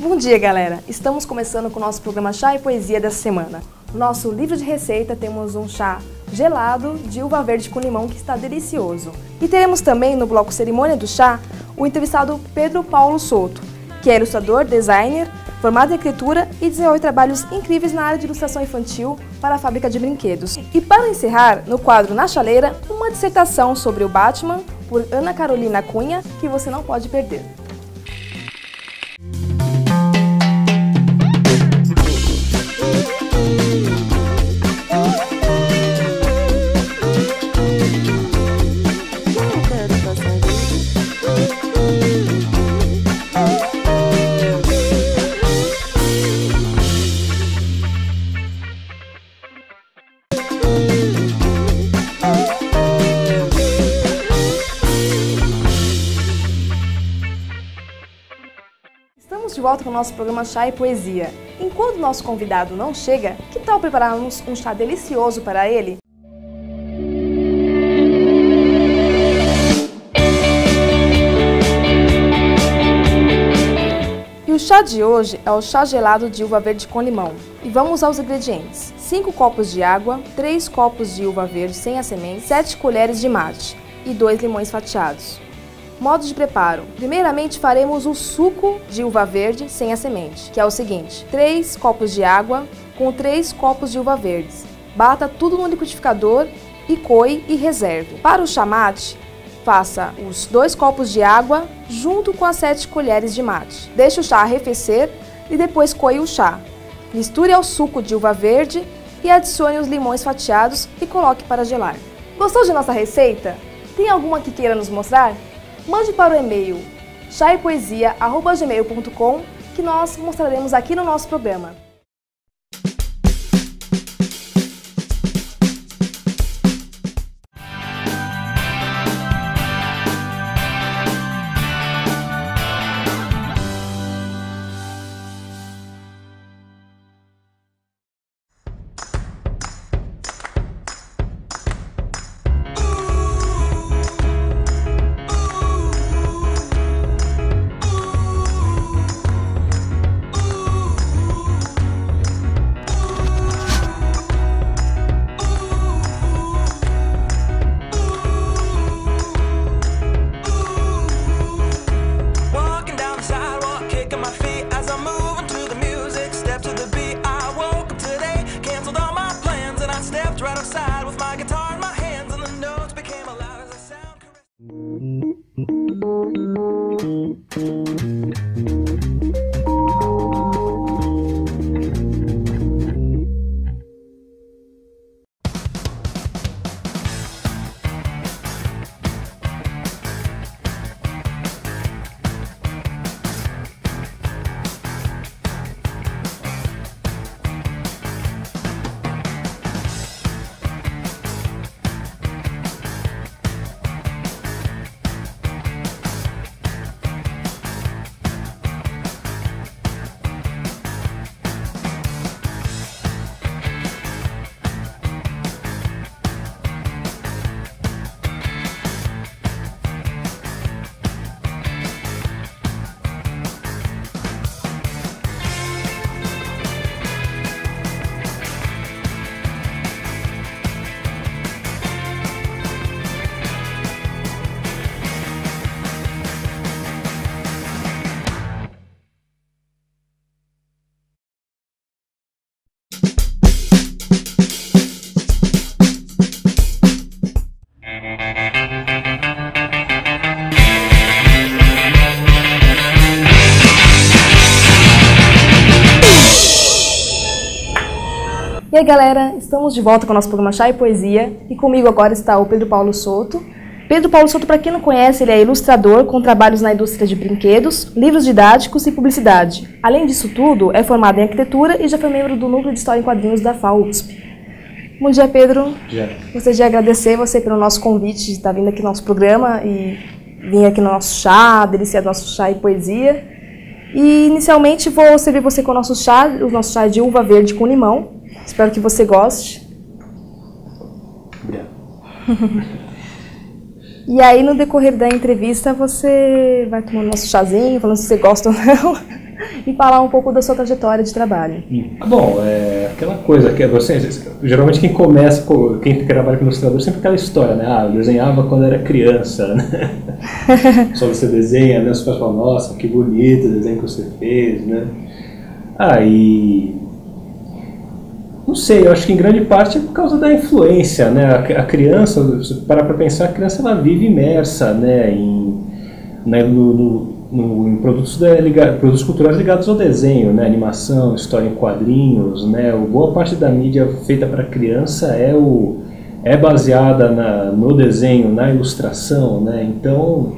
Bom dia, galera! Estamos começando com o nosso programa Chá e Poesia dessa semana. No nosso livro de receita temos um chá gelado de uva verde com limão que está delicioso. E teremos também no bloco Cerimônia do Chá o entrevistado Pedro Paulo Souto, que é ilustrador, designer, formado em arquitetura e desenvolve trabalhos incríveis na área de ilustração infantil para a fábrica de brinquedos. E para encerrar, no quadro Na Chaleira, uma dissertação sobre o Batman, por Ana Carolina Cunha, que você não pode perder. Estamos de volta com o nosso programa Chá e Poesia. Enquanto o nosso convidado não chega, que tal prepararmos um chá delicioso para ele? E o chá de hoje é o chá gelado de uva verde com limão. E vamos aos ingredientes: 5 copos de água, 3 copos de uva verde sem a semente, 7 colheres de mate e 2 limões fatiados. Modo de preparo. Primeiramente faremos o suco de uva verde sem a semente, que é o seguinte: 3 copos de água com 3 copos de uva verdes. Bata tudo no liquidificador e coe e reserve. Para o chá mate, faça os 2 copos de água junto com as 7 colheres de mate. Deixe o chá arrefecer e depois coe o chá. Misture ao suco de uva verde e adicione os limões fatiados e coloque para gelar. Gostou de nossa receita? Tem alguma que queira nos mostrar? Mande para o e-mail chaepoesia@gmail.com que nós mostraremos aqui no nosso programa. E aí, galera, estamos de volta com o nosso programa Chá e Poesia e comigo agora está o Pedro Paulo Souto. Pedro Paulo Souto, para quem não conhece, ele é ilustrador com trabalhos na indústria de brinquedos, livros didáticos e publicidade. Além disso tudo, é formado em arquitetura e já foi membro do Núcleo de História em Quadrinhos da FAUSP. Bom dia, Pedro. Bom dia. Gostaria de agradecer você pelo nosso convite de estar vindo aqui no nosso programa e vir aqui no nosso chá, deliciar do nosso chá e poesia. E inicialmente vou servir você com o nosso chá de uva verde com limão. Espero que você goste. Obrigado. E aí, no decorrer da entrevista, você vai tomando nosso chazinho, falando se você gosta ou não. e falar um pouco da sua trajetória de trabalho. Bom, é aquela coisa que geralmente quem trabalha como ilustrador sempre aquela história, né? Ah, eu desenhava quando era criança, né? Só você desenha, né? Os pais falam, nossa, que bonito o desenho que você fez, né? Não sei, eu acho que em grande parte é por causa da influência, né? A criança, se você parar para pensar, a criança ela vive imersa, né? Em produtos culturais ligados ao desenho, né? Animação, história em quadrinhos, né? Boa parte da mídia feita para criança é baseada no desenho, na ilustração, né? Então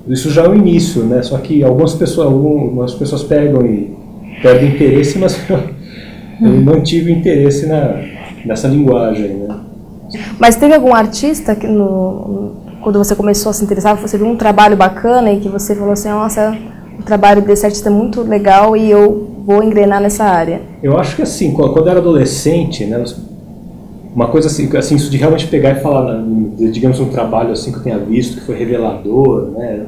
isso já é o início, né? Só que algumas pessoas pegam e perdem interesse, mas eu mantive o interesse nessa linguagem, né? Mas teve algum artista que quando você começou a se interessar, você viu um trabalho bacana e que você falou assim, nossa, o trabalho desse artista é muito legal e eu vou engrenar nessa área? Eu acho que assim, quando eu era adolescente, né, uma coisa assim, isso de realmente pegar e falar, digamos, um trabalho assim que eu tenha visto, que foi revelador, né,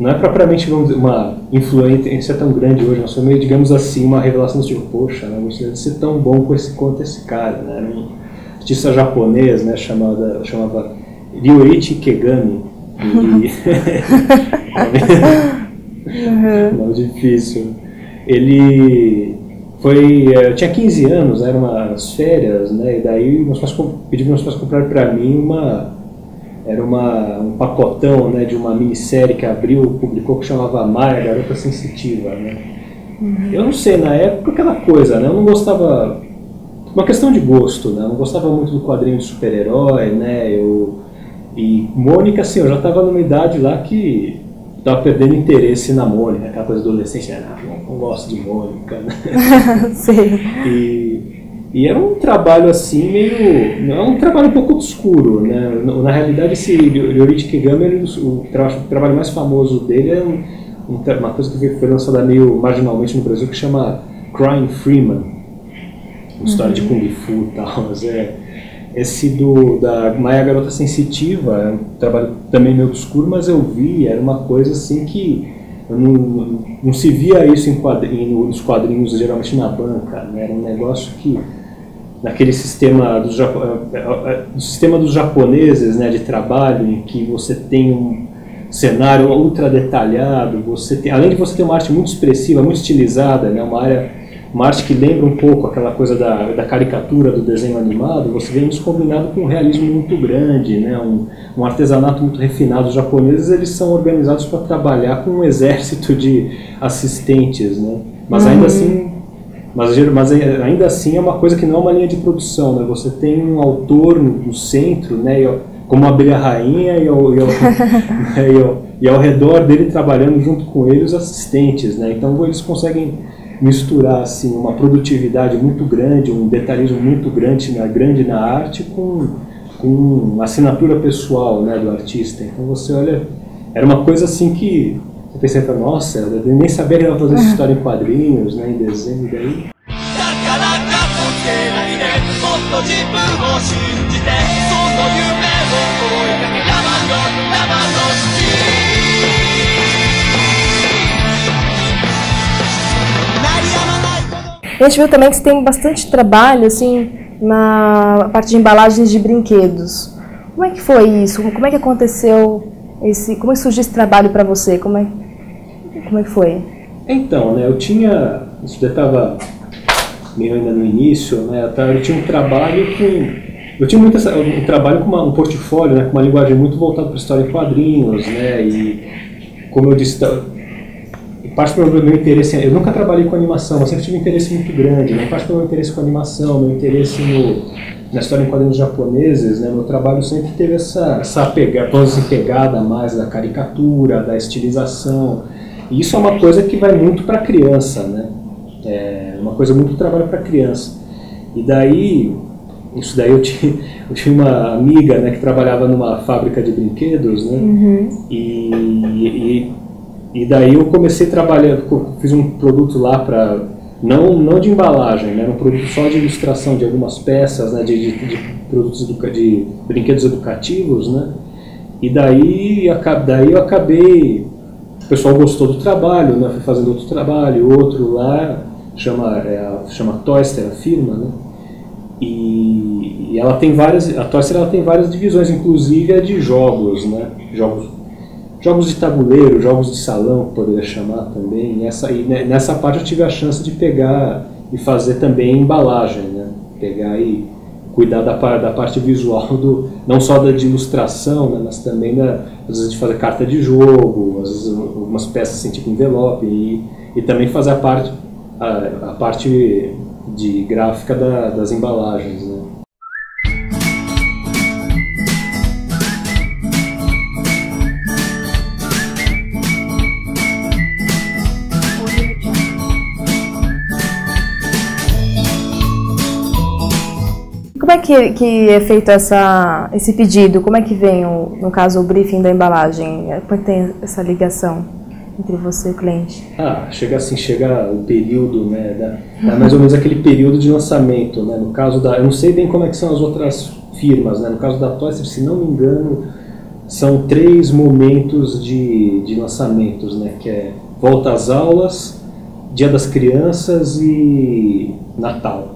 não é propriamente uma influência tão grande hoje, mas foi meio, digamos assim, uma revelação do tipo, poxa, não gostaria de ser tão bom quanto esse cara, né, um artista japonês, né, chamava Ryoichi Kegami. Nome difícil. Ele foi... Eu tinha 15 anos, eram umas férias, né? E daí pedi para meus pais comprarem para mim um pacotão, né, de uma minissérie que publicou, que chamava Maya, Garota Sensitiva, né? Eu não sei, na época aquela coisa, né? Eu não gostava... Uma questão de gosto, né? Eu não gostava muito do quadrinho de super-herói, né? E Mônica, assim, eu já estava numa idade lá que estava perdendo interesse na Mônica, aquela coisa adolescente, né? Não gosto de Mônica, né? Sim. E era um trabalho assim, é um trabalho um pouco obscuro, né? Na realidade, esse Ryoichi Kegami, o trabalho mais famoso dele é uma coisa que foi lançada meio marginalmente no Brasil, que chama Crying Freeman, uma história de Kung Fu e tal, mas esse da Maya Garota Sensitiva é um trabalho também meio obscuro, mas eu vi, era uma coisa assim que não se via isso nos quadrinhos, geralmente na banca, né? Era um negócio que, naquele sistema dos japoneses, né, de trabalho, em que você tem um cenário ultra detalhado, além de você ter uma arte muito expressiva, muito estilizada, né, uma arte que lembra um pouco aquela coisa da caricatura do desenho animado, você vê isso combinado com um realismo muito grande, né? Um artesanato muito refinado. Os japoneses, eles são organizados para trabalhar com um exército de assistentes, né? Mas ainda assim é uma coisa que não é uma linha de produção, né? Você tem um autor no centro, né? Como a abelha rainha e ao redor dele, trabalhando junto com ele, os assistentes, né? Então eles conseguem misturar assim uma produtividade muito grande, um detalhismo muito grande na arte com assinatura pessoal, né, do artista. Então você olha, era uma coisa assim que você pensa, nossa, eu nem sabia que ela fazia essa história em quadrinhos, né, em desenho, daí. A gente viu também que você tem bastante trabalho assim, na parte de embalagens de brinquedos. Como é que foi isso? Como é que aconteceu como é que surgiu esse trabalho para você? Como é que foi? Então, né, isso já estava meio ainda no início, né, eu tinha um trabalho um trabalho com um portfólio, né, com uma linguagem muito voltada para a história em quadrinhos, né, e como eu disse, parte do meu interesse, eu nunca trabalhei com animação, mas sempre tive um interesse muito grande, né? Parte do meu interesse com animação, meu interesse na história em quadrinhos japoneses, né? Meu trabalho sempre teve essa pegada mais da caricatura, da estilização, e isso é uma coisa que vai muito para criança, né? É uma coisa muito trabalho para criança. E daí eu tinha uma amiga, né, que trabalhava numa fábrica de brinquedos, né? E daí eu comecei a trabalhar, fiz um produto lá para, não de embalagem, né, era um produto só de ilustração de algumas peças, né, de produtos de brinquedos educativos, né, e daí eu acabei o pessoal gostou do trabalho, né? Foi fazendo outro trabalho, outro lá, chama Toyster, a firma, né? E ela tem a Toyster ela tem várias divisões, inclusive a de jogos, né? Jogos de tabuleiro, jogos de salão, que poderia chamar também. E nessa parte eu tive a chance de pegar e fazer também embalagem, né? Pegar e cuidar da parte visual, não só de ilustração, né? Mas também às vezes de fazer carta de jogo, às vezes algumas peças assim, tipo envelope, e também fazer a parte de gráfica das embalagens, né? Como é que é feito esse pedido? Como é que vem, no caso, o briefing da embalagem? Como é que tem essa ligação entre você e o cliente? Chega o período, né, dá mais ou menos aquele período de lançamento, né? No caso eu não sei bem como é que são as outras firmas, né? No caso da Toyster, se não me engano, são 3 momentos de lançamentos, né? Que é volta às aulas, Dia das Crianças e Natal.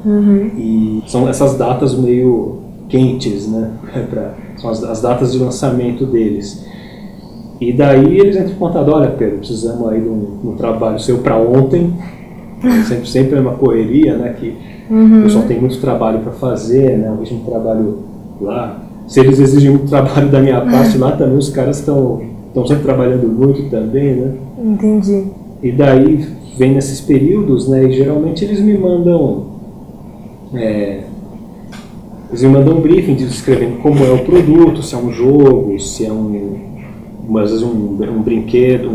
Uhum. E são essas datas meio quentes, né? São as datas de lançamento deles. E daí eles entram em contato: olha, Pedro, precisamos aí de um trabalho seu para ontem. Sempre é uma correria, né? Que o pessoal tem muito trabalho para fazer, né? Eu vejo um trabalho lá. Se eles exigem muito trabalho da minha parte lá, também os caras estão sempre trabalhando muito também, né? Entendi. E daí vem nesses períodos, né? E geralmente eles me mandam um briefing descrevendo como é o produto, se é um jogo, se é às vezes um brinquedo,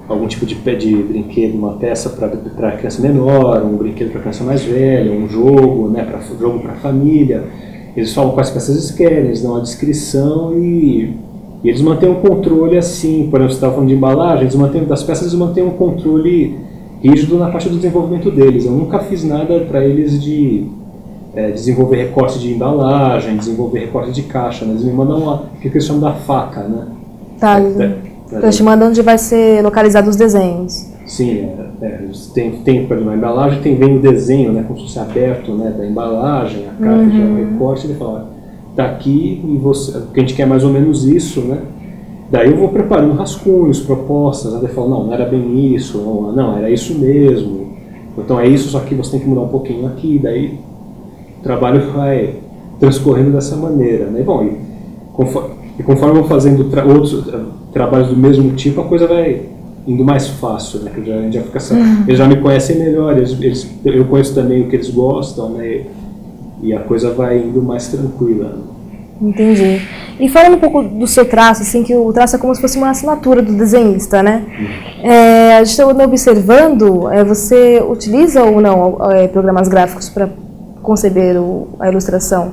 algum tipo de brinquedo, uma peça para criança menor, um brinquedo para criança mais velha, um jogo, né, jogo para família. Eles falam quais peças eles querem, eles dão a descrição e eles mantêm um controle assim. Por exemplo, você estava falando de embalagem, das peças eles mantêm um controle rígido na parte do desenvolvimento deles. Eu nunca fiz nada para eles de desenvolver recorte de embalagem, desenvolver recorte de caixa, né? Eles me mandam o que eles chamam da faca, né? Tá, eles te mandam onde vai ser localizado os desenhos. Sim, tem por exemplo, a embalagem, vem o desenho, né, como se fosse aberto, né, da embalagem, a carta já é o recorte, ele fala, tá aqui, e porque a gente quer mais ou menos isso, né? Daí eu vou preparando rascunhos, propostas, né? Ele fala, não era bem isso, não, era isso mesmo, então é isso, só que você tem que mudar um pouquinho aqui, daí o trabalho vai transcorrendo dessa maneira, né? Bom, e conforme eu vou fazendo outros trabalhos do mesmo tipo, a coisa vai indo mais fácil, né? A gente já fica eles já me conhecem melhor, eu conheço também o que eles gostam, né? E a coisa vai indo mais tranquila. Entendi. E falando um pouco do seu traço, assim, que o traço é como se fosse uma assinatura do desenhista, né? A gente está observando, você utiliza ou não programas gráficos para conceber a ilustração?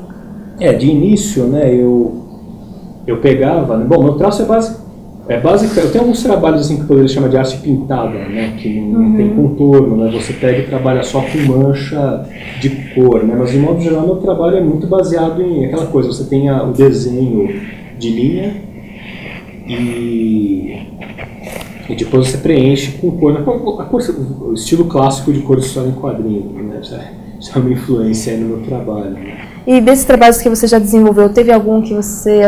De início, né, eu pegava, né, bom, meu traço é básico, eu tenho alguns trabalhos assim que eu poderia chamar de arte pintada, né, que não tem contorno, né, você pega e trabalha só com mancha de cor, né, mas de modo geral meu trabalho é muito baseado em aquela coisa, você tem o desenho de linha e depois você preenche com cor, o estilo clássico de cor de história em quadrinho, né, isso é uma influência aí no meu trabalho, né. E desses trabalhos que você já desenvolveu, teve algum que você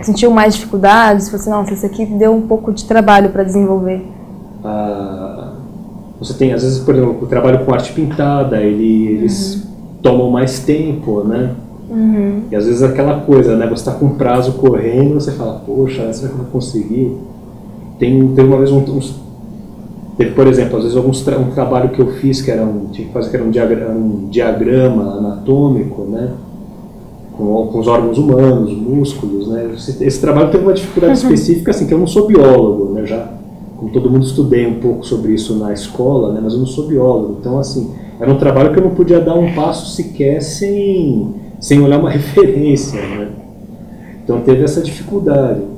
sentiu mais dificuldades? Você, nossa, esse aqui deu um pouco de trabalho para desenvolver? Você tem, às vezes, por exemplo, o trabalho com arte pintada, eles tomam mais tempo, né? E às vezes aquela coisa, né? Você está com um prazo correndo, você fala, poxa, será que eu vou conseguir? Teve uma vez teve, por exemplo, às vezes um trabalho que eu fiz que tinha que fazer que era um diagrama anatômico, né? Com os órgãos humanos, músculos, né? Esse trabalho teve uma dificuldade específica, assim, que eu não sou biólogo, né? Já, como todo mundo, estudei um pouco sobre isso na escola, né? Mas eu não sou biólogo, então, assim, era um trabalho que eu não podia dar um passo sequer sem olhar uma referência, né? Então teve essa dificuldade.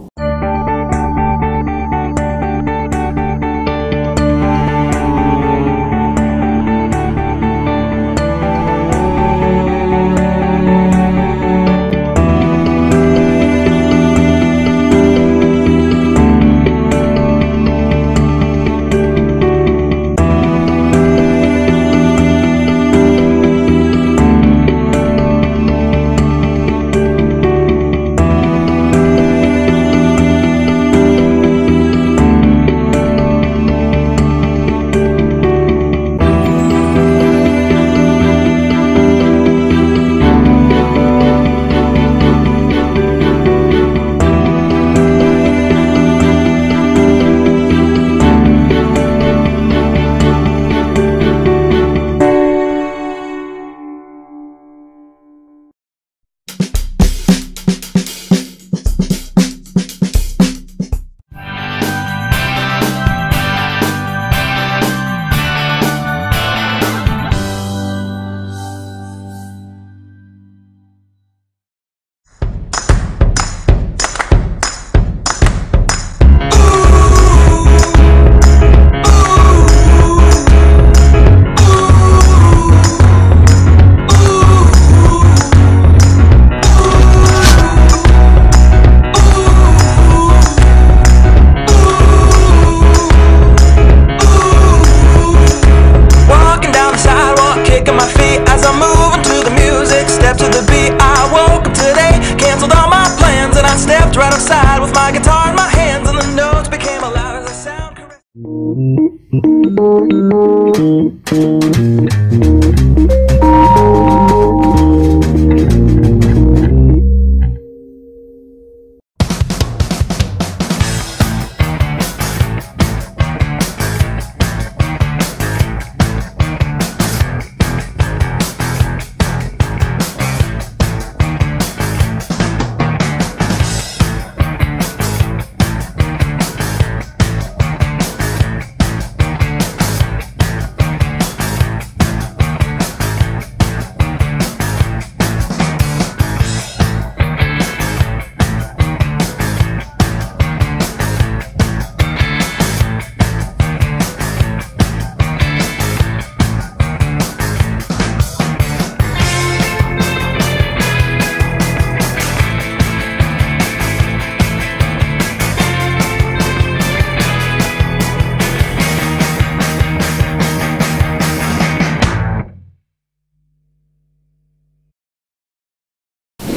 stepped right outside with my guitar in my hands, and the notes became loud as I sound correct.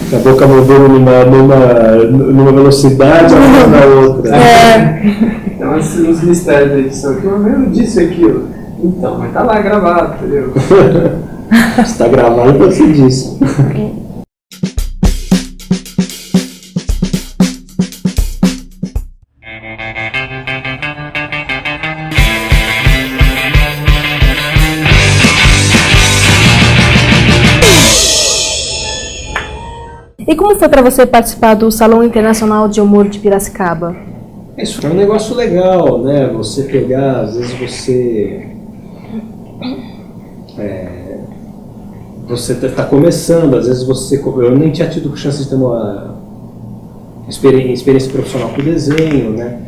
A boca mudou numa velocidade, a outra na outra. Então, os mistérios da edição aqui, eu mesmo disse aquilo. Então, mas tá lá gravado, entendeu? Se tá gravado, então você disse. E como foi para você participar do Salão Internacional de Humor de Piracicaba? Isso é um negócio legal, né? Você pegar, às vezes você está começando, às vezes eu nem tinha tido chance de ter uma experiência profissional com desenho, né?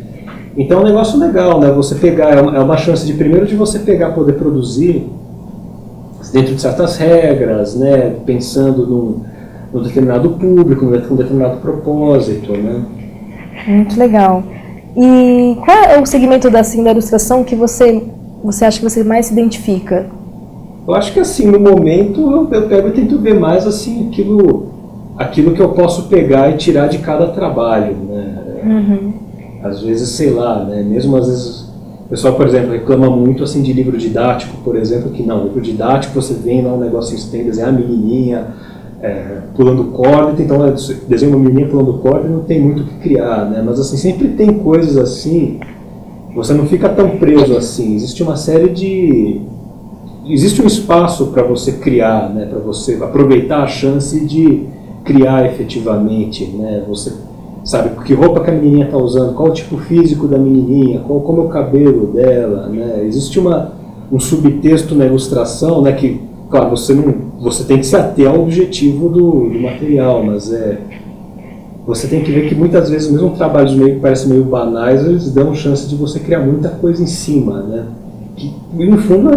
Então é um negócio legal, né? Você pegar, é uma chance de primeiro de você pegar, poder produzir dentro de certas regras, né? Pensando num determinado público, num determinado propósito, né? Muito legal. E qual é o segmento da ilustração que você acha que você mais se identifica? Eu acho que assim, no momento eu pego e tento ver mais assim aquilo que eu posso pegar e tirar de cada trabalho, né? Uhum. Às vezes, sei lá, né? Mesmo às vezes o pessoal, por exemplo, reclama muito assim de livro didático, por exemplo, que não, livro didático você vem lá um negócio, você tem que desenhar a menininha pulando corda, então desenha uma menininha pulando corda e não tem muito o que criar, né? Mas assim, sempre tem coisas assim, você não fica tão preso assim, existe um espaço para você criar, né? Para você aproveitar a chance de criar efetivamente, né? Você sabe que roupa que a menininha está usando, qual o tipo físico da menininha, como é o cabelo dela, né? Existe um subtexto na ilustração, né? Que, claro, você tem que se ater ao objetivo do material, mas você tem que ver que muitas vezes, mesmo trabalhos que parecem meio banais, eles dão chance de você criar muita coisa em cima, né? Que, no fundo,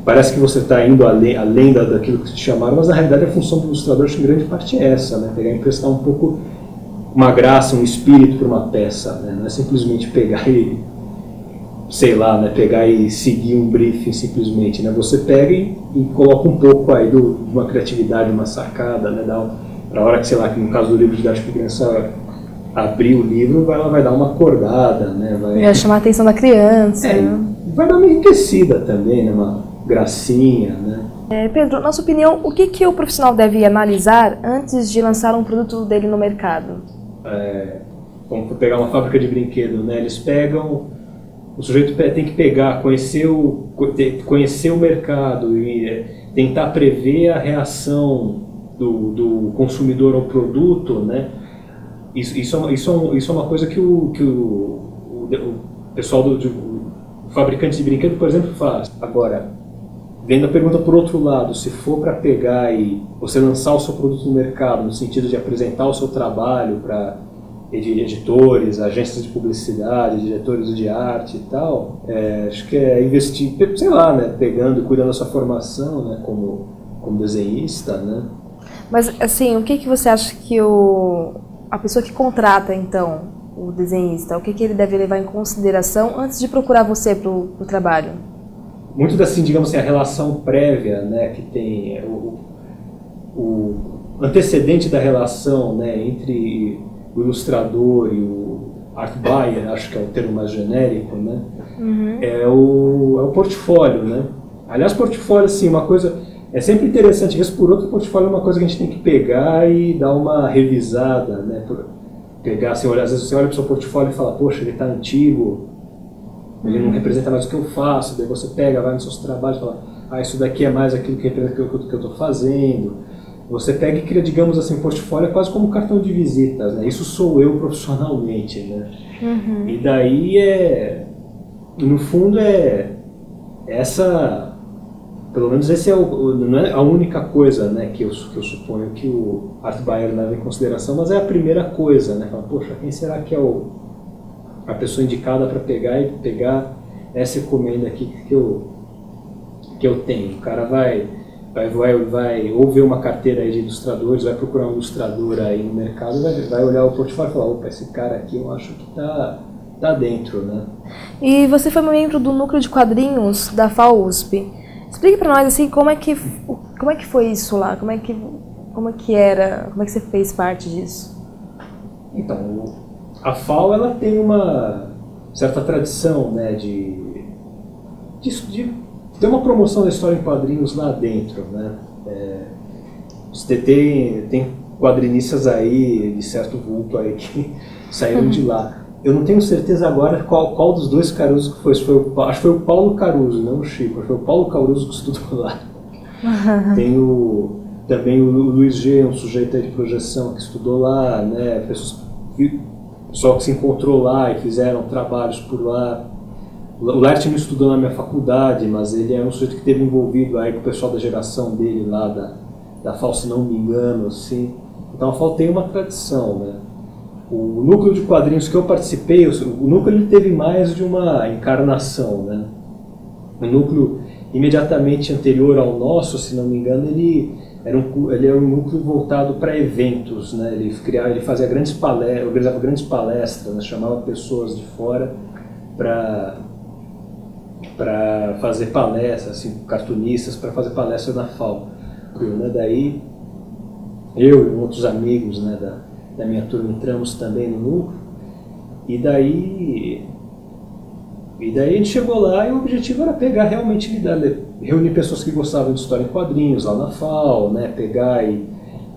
parece que você está indo além daquilo que te chamaram, mas na realidade a função do ilustrador, acho que em grande parte é essa, né? Pegar e emprestar um pouco uma graça, um espírito para uma peça, né? Não é simplesmente pegar e, sei lá, né? Pegar e seguir um briefing simplesmente, né? Você pega e coloca um pouco aí de uma criatividade, uma sacada, né? Para a hora que, sei lá, que no caso do livro didático, a criança abrir o livro, ela vai dar uma acordada, né? Vai chamar a atenção da criança. Né? Vai dar uma enriquecida também, né? Uma gracinha, né? Pedro, na sua opinião, o que o profissional deve analisar antes de lançar um produto dele no mercado? Vamos pegar uma fábrica de brinquedo, né? Eles pegam, o sujeito tem que pegar, conhecer o mercado e tentar prever a reação do consumidor ao produto, né? Isso é uma coisa que o pessoal o fabricante de brinquedo, por exemplo, faz. Agora, vendo a pergunta por outro lado, se for para pegar e você lançar o seu produto no mercado, no sentido de apresentar o seu trabalho para editores, agências de publicidade, diretores de arte e tal, acho que é investir, sei lá, né, pegando e cuidando da sua formação, né, como desenhista, né. Mas, assim, o que você acha que a pessoa que contrata, então, o desenhista, o que ele deve levar em consideração antes de procurar você para o trabalho? Muito assim, digamos assim, a relação prévia, né, que tem o antecedente da relação, né, entre o ilustrador e o art buyer, acho que é o termo mais genérico, né? É o portfólio, né? Aliás, portfólio, assim, uma coisa... É sempre interessante, vez por outra, o portfólio é uma coisa que a gente tem que pegar e dar uma revisada, né? Pegar, assim, às vezes você olha para o seu portfólio e fala, poxa, ele está antigo, ele não representa mais o que eu faço, daí você pega, vai nos seus trabalhos e fala, isso daqui é mais aquilo que representa o que eu estou fazendo. Você pega e cria, digamos assim, um portfólio quase como um cartão de visitas, né? Isso sou eu profissionalmente, né? E daí no fundo essa, pelo menos esse não é a única coisa, né, que eu suponho que o art buyer leva em consideração, mas é a primeira coisa, né? Fala, poxa, quem será que é a pessoa indicada para pegar essa encomenda aqui que eu tenho? O cara vai ou ver uma carteira aí de ilustradores, vai procurar um ilustrador aí no mercado, vai olhar o portfólio e falar, opa, esse cara aqui eu acho que tá dentro, né? E você foi membro do núcleo de quadrinhos da FAUSP. Explique para nós assim como é que foi isso lá, como é que era, como é que você fez parte disso? Então, a FAO ela tem uma certa tradição, né, de ter uma promoção da história em quadrinhos lá dentro, né? Tem quadrinistas aí de certo vulto aí que saíram de lá. Eu não tenho certeza agora qual dos dois Caruso que foi. Acho que foi o Paulo Caruso, não o Chico. Foi o Paulo Caruso que estudou lá. Tem também o Luiz G, um sujeito aí de projeção que estudou lá, né? Pessoal que se encontrou lá e fizeram trabalhos por lá. O Lert não estudou na minha faculdade, mas ele é um sujeito que esteve envolvido aí com o pessoal da geração dele lá, da FAO, se não me engano, assim. Então a FAO tem uma tradição, né? O núcleo de quadrinhos que eu participei, o núcleo ele teve mais de uma encarnação, né? O núcleo imediatamente anterior ao nosso, se não me engano, ele era um núcleo voltado para eventos, né? Ele fazia organizava grandes palestras, né? Chamava pessoas de fora para fazer palestras, assim, cartunistas para fazer palestras na FAO. Né? Daí eu e outros amigos, né, da minha turma entramos também no núcleo, e daí a gente chegou lá e o objetivo era pegar realmente, reunir pessoas que gostavam de história em quadrinhos lá na FAO, né, pegar e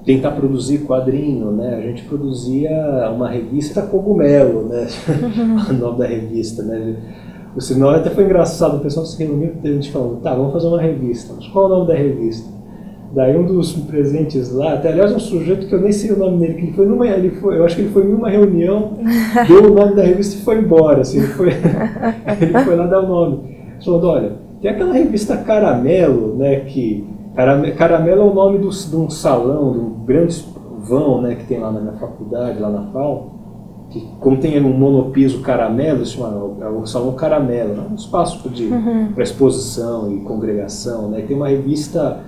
tentar produzir quadrinho, né, a gente produzia uma revista Cogumelo, né, o nome da revista, né, o sinal até foi engraçado, o pessoal se reuniu e a gente falou, tá, vamos fazer uma revista, mas qual é o nome da revista? Daí um dos presentes lá, até aliás um sujeito que eu nem sei o nome dele, que eu acho que ele foi em uma reunião, deu o nome da revista e foi embora, assim, ele foi lá dar o nome. Ele falou, olha, tem aquela revista Caramelo, né, que Caramelo é o nome de um salão, de um grande vão, né, que tem lá na minha faculdade, lá na FAO, que como tem um monopiso Caramelo, é o salão Caramelo, é um espaço para exposição e congregação, né, e tem uma revista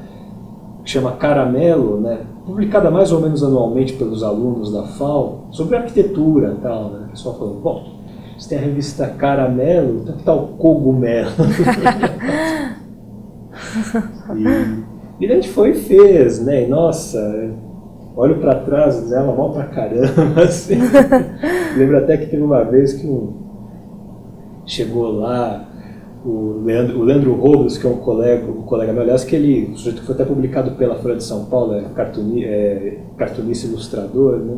que chama Caramelo, né, publicada mais ou menos anualmente pelos alunos da FAO, sobre arquitetura e tal, né? O pessoal falou, bom, você tem a revista Caramelo, então que tal Cogumelo? E a gente foi e fez, né, e nossa, olho para trás, ela mal pra caramba, assim. Lembro até que teve uma vez que chegou lá, o Leandro Robles, que é um colega meu, aliás, o sujeito que foi até publicado pela Folha de São Paulo, cartunista ilustrador, né?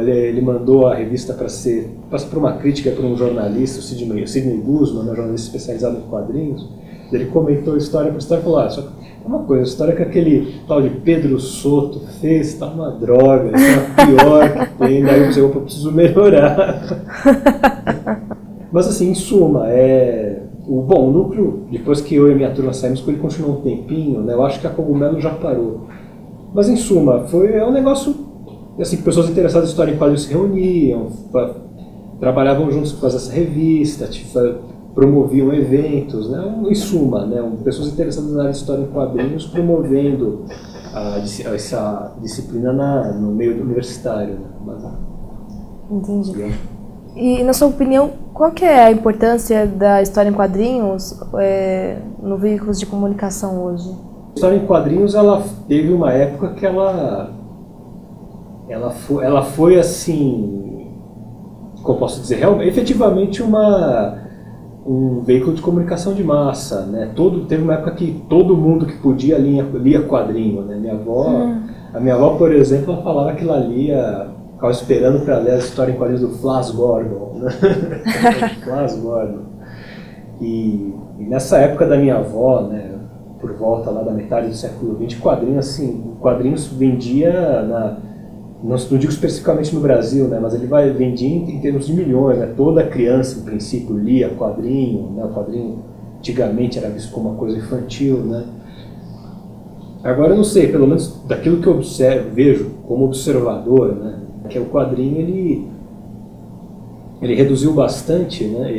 Ele mandou a revista para uma crítica para um jornalista, o Sidney Guzman, um jornalista especializado em quadrinhos. Ele comentou a história por história e falou, só é uma coisa, a história que aquele tal de Pedro Soto fez tá uma droga, é a pior que tem, daí eu preciso melhorar. Mas assim, em suma, o núcleo, depois que eu e a minha turma saímos, ele continuou um tempinho, né, eu acho que a Cogumelo já parou. Mas em suma, é um negócio, assim, pessoas interessadas em história em quadrinhos se reuniam, trabalhavam juntos para fazer essa revista, promoviam eventos, né, em suma, né, pessoas interessadas na área de história em quadrinhos promovendo essa disciplina no meio universitário. Né, entendi. E, na sua opinião, qual que é a importância da história em quadrinhos no veículos de comunicação hoje? A história em quadrinhos, ela teve uma época que ela ela foi assim, como posso dizer, efetivamente um veículo de comunicação de massa, né? Teve uma época que todo mundo que podia lia quadrinho, né? A minha avó, por exemplo, ela falava que ela ficava esperando para ler a história em quadrinhos do Flash Gordon, né? Flash Gordon. E nessa época da minha avó, né, por volta lá da metade do século XX, quadrinhos vendia não digo especificamente no Brasil, né, mas ele vendia em termos de milhões, né? Toda criança, em princípio, lia quadrinho, né? O quadrinho antigamente era visto como uma coisa infantil, né? Agora eu não sei, pelo menos daquilo que eu vejo como observador, né, que o quadrinho ele reduziu bastante, né?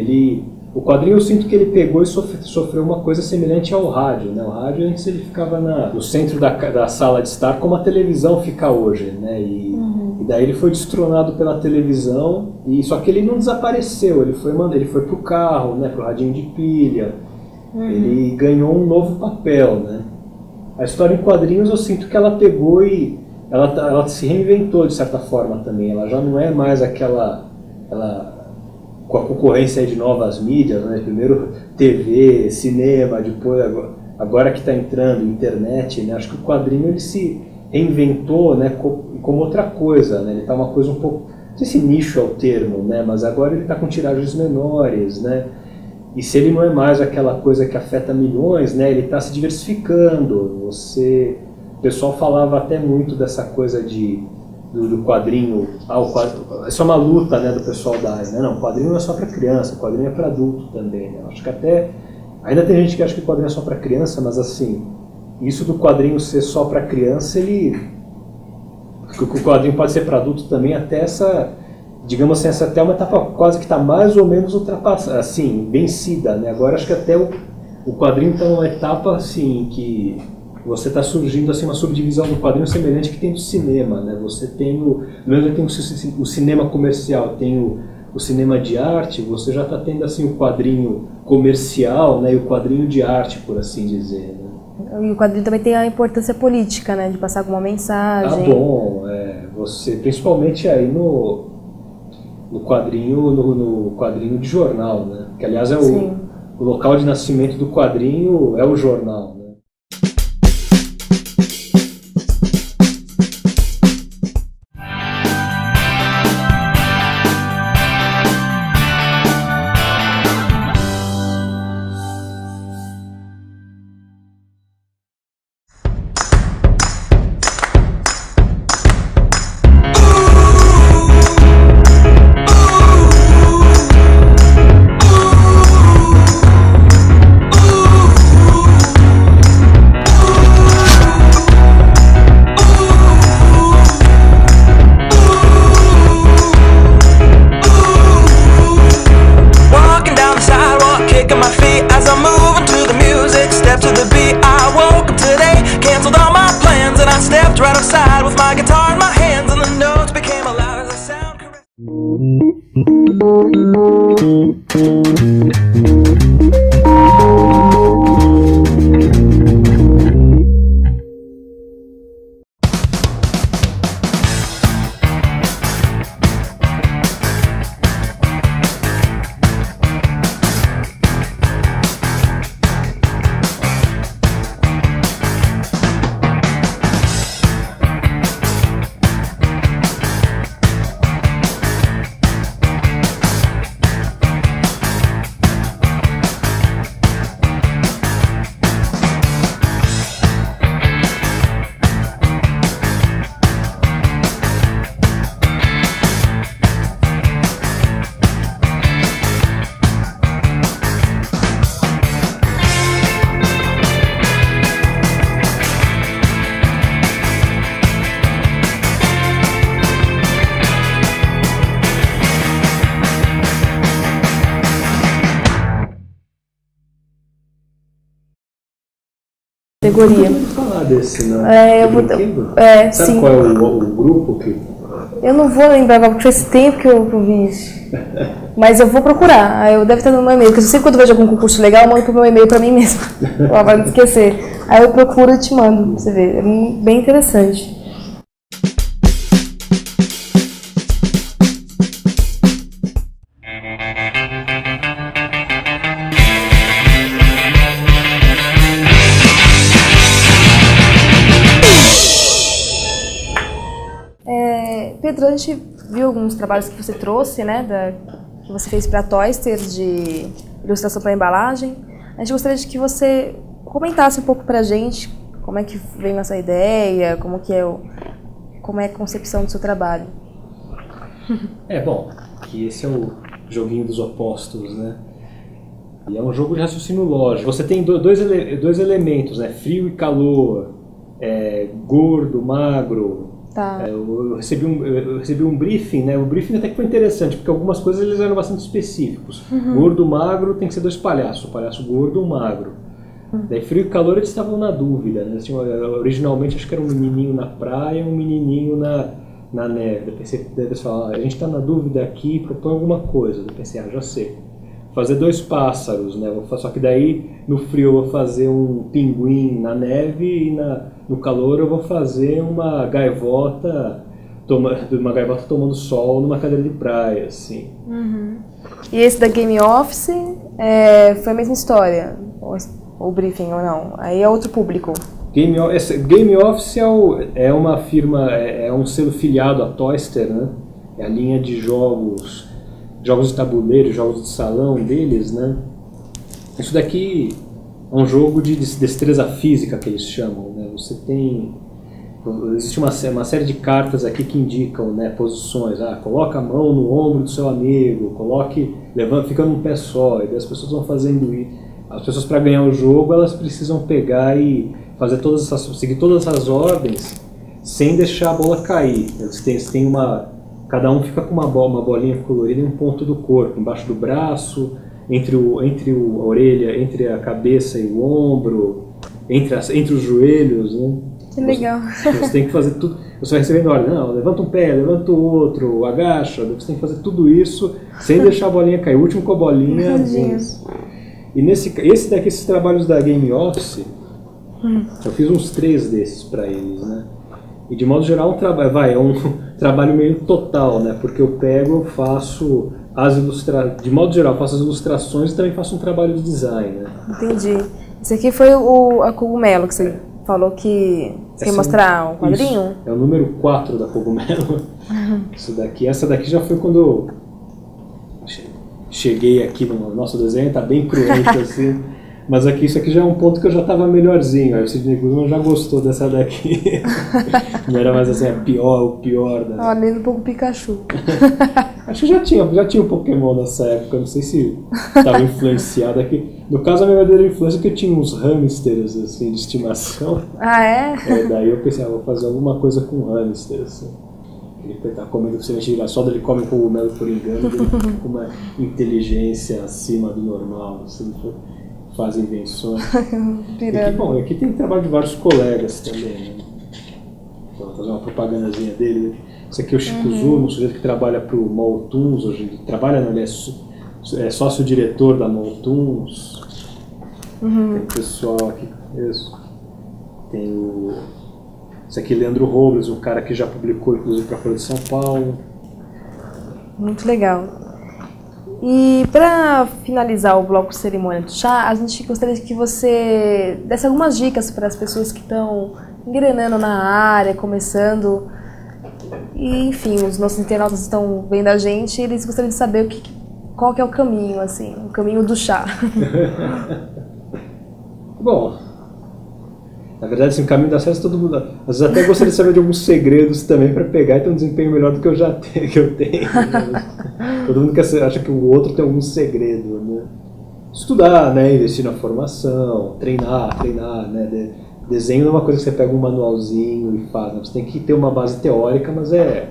O quadrinho eu sinto que ele pegou e sofreu uma coisa semelhante ao rádio, né? O rádio antes ele ficava no centro da sala de estar, como a televisão fica hoje, né? E daí ele foi destronado pela televisão, só que ele não desapareceu, ele foi pro carro, né? Pro radinho de pilha, ele ganhou um novo papel, né? A história em quadrinhos eu sinto que ela pegou e ela se reinventou de certa forma também, ela já não é mais com a concorrência de novas mídias, né? Primeiro TV, cinema, depois agora que está entrando internet, né? Acho que o quadrinho ele se reinventou, né, como outra coisa, né? Ele está uma coisa um pouco, não sei se nicho é o termo, né? Mas agora ele está com tiragens menores, né? E se ele não é mais aquela coisa que afeta milhões, né? Ele está se diversificando. O pessoal falava até muito dessa coisa do quadrinho, isso é uma luta, né, do pessoal da área, né? Não, o quadrinho não é só para criança, o quadrinho é para adulto também, né? Acho que ainda tem gente que acha que o quadrinho é só para criança, mas assim, isso do quadrinho ser só para criança, o quadrinho pode ser para adulto também, até digamos assim, essa até uma etapa quase que está mais ou menos ultrapassada, assim, vencida, né? Agora acho que até o quadrinho está numa etapa assim que você está surgindo assim uma subdivisão do quadrinho semelhante que tem do cinema, né? Você tem o cinema comercial, tem o cinema de arte, você já está tendo assim o quadrinho comercial, né? E o quadrinho de arte, por assim dizer, né? E o quadrinho também tem a importância política, né? De passar alguma mensagem. Bom, você principalmente aí no quadrinho de jornal, né? Que aliás o local de nascimento do quadrinho é o jornal, né? Categoria. Eu vou falar desse, né? Sabe sim. Qual é o grupo que... Eu não vou lembrar agora, porque faz tempo que eu vi isso. Mas eu vou procurar. Aí eu deve estar no meu e-mail, porque sempre quando eu vejo algum concurso legal, eu mando pro meu e-mail pra mim mesma. Pra não esquecer. Aí eu procuro e te mando, pra você ver. É bem interessante. entrou, a gente viu alguns trabalhos que você trouxe, né, que você fez para a Toyster, de ilustração para embalagem. A gente gostaria de que você comentasse um pouco para a gente como é que veio essa ideia, como é a concepção do seu trabalho. Bom, que esse é o joguinho dos opostos, né? E é um jogo de raciocínio lógico. Você tem dois elementos, né? Frio e calor, gordo, magro. Tá. Eu recebi um briefing, né? O briefing até que foi interessante, porque algumas coisas eles eram bastante específicos. Gordo, magro, tem que ser dois palhaços. O palhaço gordo ou magro. Daí frio e calor eles estavam na dúvida, né? Originalmente acho que era um menininho na praia e um menininho na neve. Daí eles falaram, a gente está na dúvida aqui, propõe alguma coisa. Eu pensei, já sei. Fazer dois pássaros, né? Só que daí no frio eu vou fazer um pinguim na neve e no calor eu vou fazer uma gaivota tomando sol numa cadeira de praia, assim. E esse da Game Office foi a mesma história? O briefing ou não? Aí é outro público. Game Office é uma firma, é um selo filiado à Toyster, né? É a linha de jogos de tabuleiro, jogos de salão deles, né? Isso daqui é um jogo de destreza física que eles chamam, né? Existe uma série de cartas aqui que indicam, né, posições. Coloca a mão no ombro do seu amigo, fica num pé só, e daí as pessoas vão fazendo isso. As pessoas, para ganhar o jogo, elas precisam pegar e seguir todas essas ordens sem deixar a bola cair. Cada um fica com uma bolinha colorida em um ponto do corpo, embaixo do braço, entre a orelha, entre a cabeça e o ombro, entre os joelhos, né? Que legal. Você tem que fazer tudo. Você vai recebendo ordem, levanta um pé, levanta o outro, agacha. Você tem que fazer tudo isso sem deixar a bolinha cair. O último com a bolinha. E esses trabalhos da Game Office, eu fiz uns 3 desses para eles, né? E de modo geral é um trabalho meio total, né? Porque eu faço de modo geral, faço as ilustrações e também faço um trabalho de design, né? Entendi. Esse aqui foi a Cogumelo que você falou que você quer mostrar um quadrinho? Isso. É o número 4 da Cogumelo. Essa daqui já foi quando eu cheguei aqui no nosso desenho, tá bem cruento assim. Mas isso aqui já é um ponto que eu já estava melhorzinho. Aí o Sidney Guzman já gostou dessa daqui. Não era mais assim, o pior da... Olha, um pouco Pikachu. Acho que já tinha um Pokémon nessa época, não sei se estava influenciado aqui. No caso, a minha verdadeira influência é que eu tinha uns hamsters assim, de estimação. Daí eu pensei, vou fazer alguma coisa com hamster, assim. Ele tá comendo semente de girassol, ele come cogumelo por engano, ele com uma inteligência acima do normal, assim, faz invenções. Aqui tem trabalho de vários colegas também, né? Vou fazer uma propagandazinha dele. Esse aqui é o Chico Zuma, um sujeito que trabalha para o Maltuns hoje. Ele é sócio-diretor da Maltuns. Tem o pessoal aqui. Isso. Tem esse aqui, Leandro Robles, um cara que já publicou inclusive para a Folha de São Paulo. Muito legal. E para finalizar o bloco Cerimônia do Chá, a gente gostaria que você desse algumas dicas para as pessoas que estão engrenando na área, começando. E, enfim, os nossos internautas estão vendo a gente e eles gostariam de saber qual que é o caminho, assim, o caminho do chá. Bom, na verdade, assim, o caminho da acesso todo mundo... Às vezes até gostaria de saber de alguns segredos também para pegar e ter um desempenho melhor do que eu tenho. Né? Todo mundo acha que o outro tem algum segredo, né? Estudar, né? Investir na formação, treinar, né? Desenho não é uma coisa que você pega um manualzinho e faz, né? Você tem que ter uma base teórica, mas é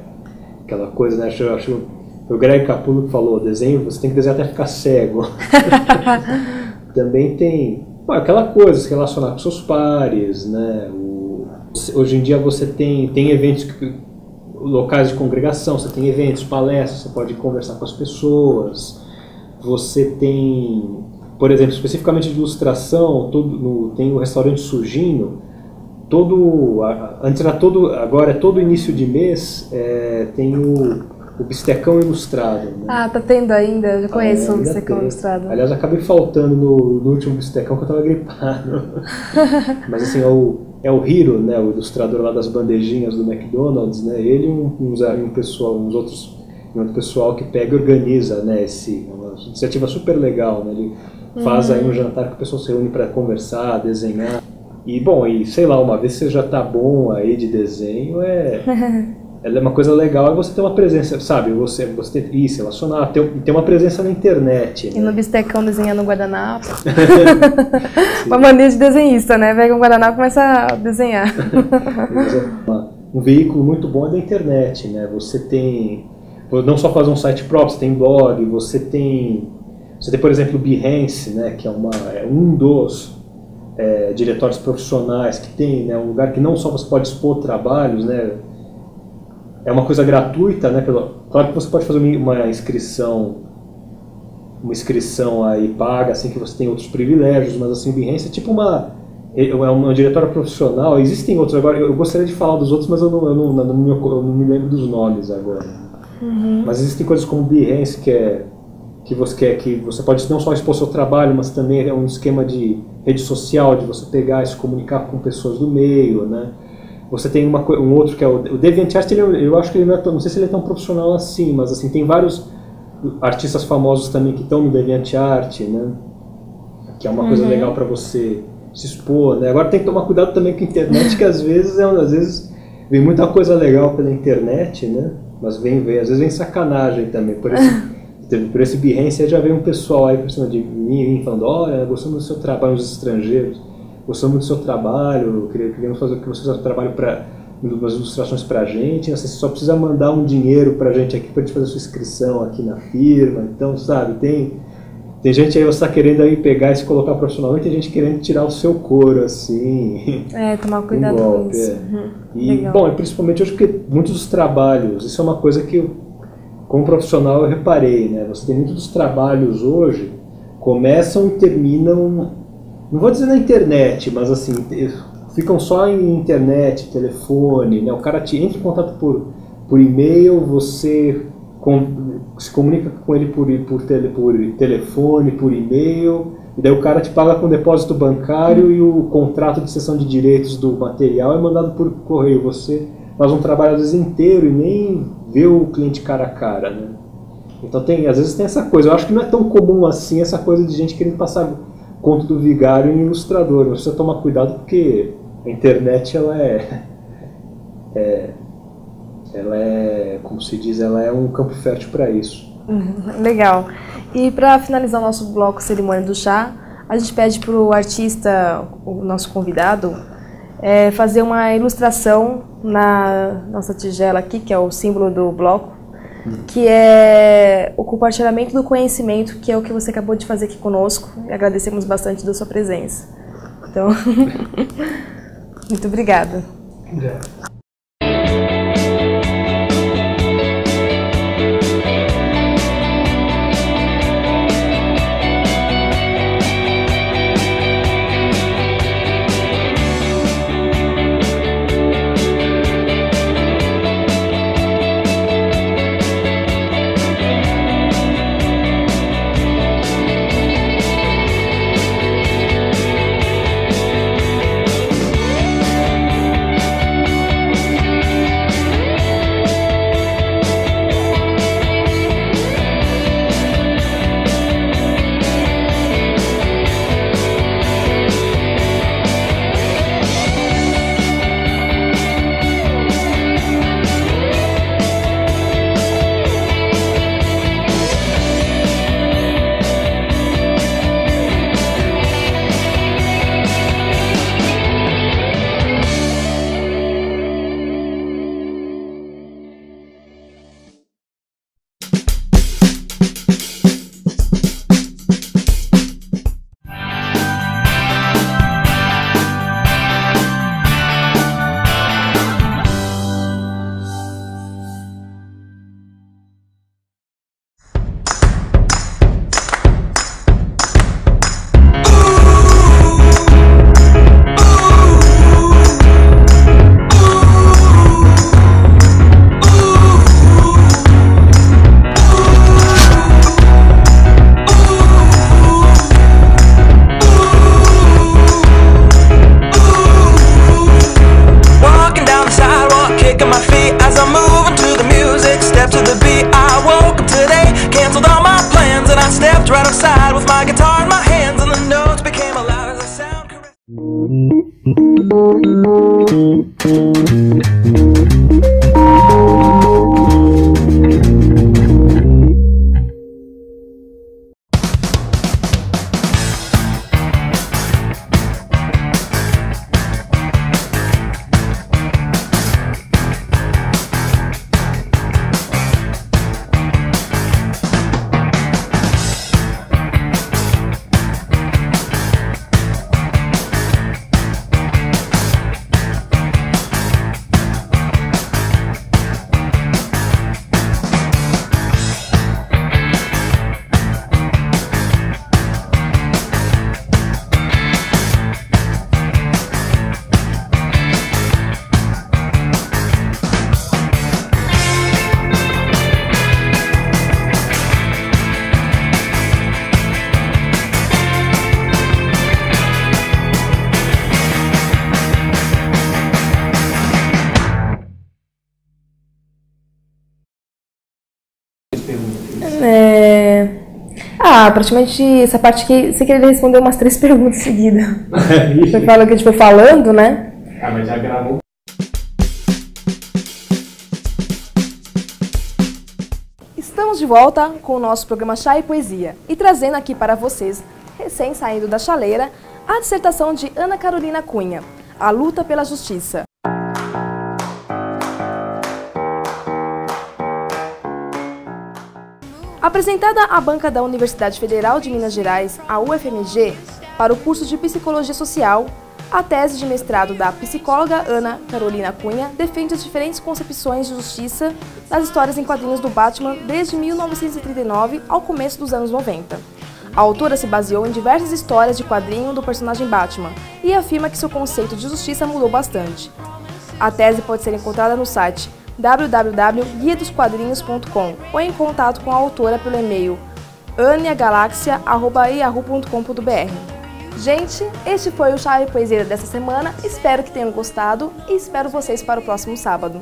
aquela coisa, né? Acho o Greg Capullo que falou, desenho, você tem que desenhar até ficar cego. Também tem aquela coisa, se relacionar com seus pares, né? Hoje em dia você tem eventos, locais de congregação, você tem eventos, palestras, você pode conversar com as pessoas. Você tem, por exemplo, especificamente de ilustração, tem o restaurante Sujinho. Agora é todo início de mês, tem o Bistecão Ilustrado. Né? Tá tendo ainda? Eu já conheço o Bistecão Ilustrado. Aliás, acabei faltando no último Bistecão que eu estava gripado. Mas assim, é o Hiro, né, o ilustrador lá das bandejinhas do McDonald's, né, ele e um outro pessoal que pega e organiza, né, uma iniciativa super legal, né, ele faz aí um jantar que o pessoal se reúne para conversar, desenhar, e bom, e sei lá, uma vez que você já tá bom aí de desenho, ela é uma coisa legal, é você ter uma presença, sabe, você ter, se relacionar, ter uma presença na internet. E no bistecão desenhando um guardanapo. Uma mania de desenhista, né? Pega um guardanapo e começa a desenhar. Um veículo muito bom é da internet, né? Você tem, não só fazer um site próprio, você tem blog, você tem, por exemplo, o Behance, né? Que é um dos diretórios profissionais que tem, né? Um lugar que não só você pode expor trabalhos, né? É uma coisa gratuita, né? Claro que você pode fazer uma inscrição aí paga, assim que você tem outros privilégios, mas assim, o Behance é tipo uma diretória profissional. Existem outros agora, eu gostaria de falar dos outros, mas eu não me lembro dos nomes agora. Mas existem coisas como o Behance, que você pode não só expor seu trabalho, mas também é um esquema de rede social, de você pegar e se comunicar com pessoas do meio, né? Você tem um outro que é o DeviantArt, eu acho que ele não sei se ele é tão profissional assim, mas assim, tem vários artistas famosos também que estão no DeviantArt, né? Que é uma coisa legal para você se expor, né? Agora tem que tomar cuidado também com a internet, que às vezes vem muita coisa legal pela internet, né? Mas às vezes vem sacanagem também. Por esse Behance já veio um pessoal aí por cima de mim falando, olha, gostamos do seu trabalho, os estrangeiros. Gostamos muito do seu trabalho, queríamos fazer que você faça trabalho para umas ilustrações para a gente, você só precisa mandar um dinheiro para a gente aqui para a gente fazer a sua inscrição aqui na firma. Então, sabe, tem gente aí você está querendo aí pegar e se colocar profissionalmente, tem gente querendo tirar o seu couro, assim. Tomar cuidado com isso. E, bom, e principalmente hoje porque muitos dos trabalhos, isso é uma coisa que como profissional eu reparei, né? Você tem muitos dos trabalhos hoje, começam e terminam, não vou dizer na internet, mas assim, ficam só em internet, telefone, né? O cara entra em contato por e-mail, você se comunica com ele por telefone, por e-mail, e daí o cara te paga com depósito bancário e o contrato de cessão de direitos do material é mandado por correio. Você faz um trabalho às vezes inteiro e nem vê o cliente cara a cara, né? Então às vezes tem essa coisa, eu acho que não é tão comum assim essa coisa de gente querendo passar conto do vigário em ilustrador. Você precisa tomar cuidado porque a internet ela é, como se diz, ela é um campo fértil para isso. Legal. E para finalizar o nosso bloco Cerimônia do Chá, a gente pede para o artista, o nosso convidado, fazer uma ilustração na nossa tigela aqui, que é o símbolo do bloco, que é o compartilhamento do conhecimento, que é o que você acabou de fazer aqui conosco, e agradecemos bastante da sua presença. Então, muito obrigada. Praticamente essa parte aqui, você queria responder umas 3 perguntas seguidas. Você fala que a gente foi falando, né? Mas já gravou. Estamos de volta com o nosso programa Chá e Poesia e trazendo aqui para vocês, recém saindo da chaleira, a dissertação de Ana Carolina Cunha, A Luta pela Justiça. Apresentada à banca da Universidade Federal de Minas Gerais, a UFMG, para o curso de Psicologia Social, a tese de mestrado da psicóloga Ana Carolina Cunha defende as diferentes concepções de justiça das histórias em quadrinhos do Batman desde 1939 ao começo dos anos 90. A autora se baseou em diversas histórias de quadrinho do personagem Batman e afirma que seu conceito de justiça mudou bastante. A tese pode ser encontrada no site www.guiadosquadrinhos.com ou em contato com a autora pelo e-mail aniagalaxia@yahoo.com.br. Gente, este foi o Chá e Poesia dessa semana, espero que tenham gostado e espero vocês para o próximo sábado.